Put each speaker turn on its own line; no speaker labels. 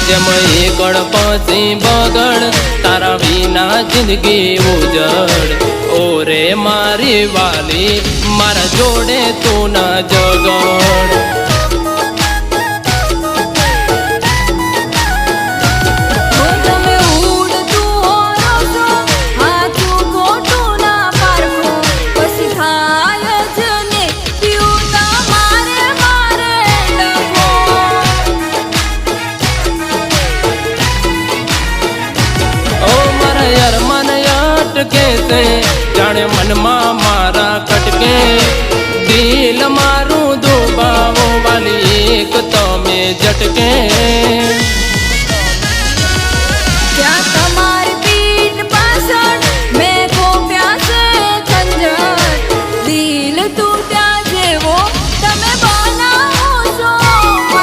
જેમ એકડ પછી બગડ તારા વિના જિંદગી ઉજડ ઓરે મારી વાલી મારા જોડે તું ના જગડ જાણે મનમાં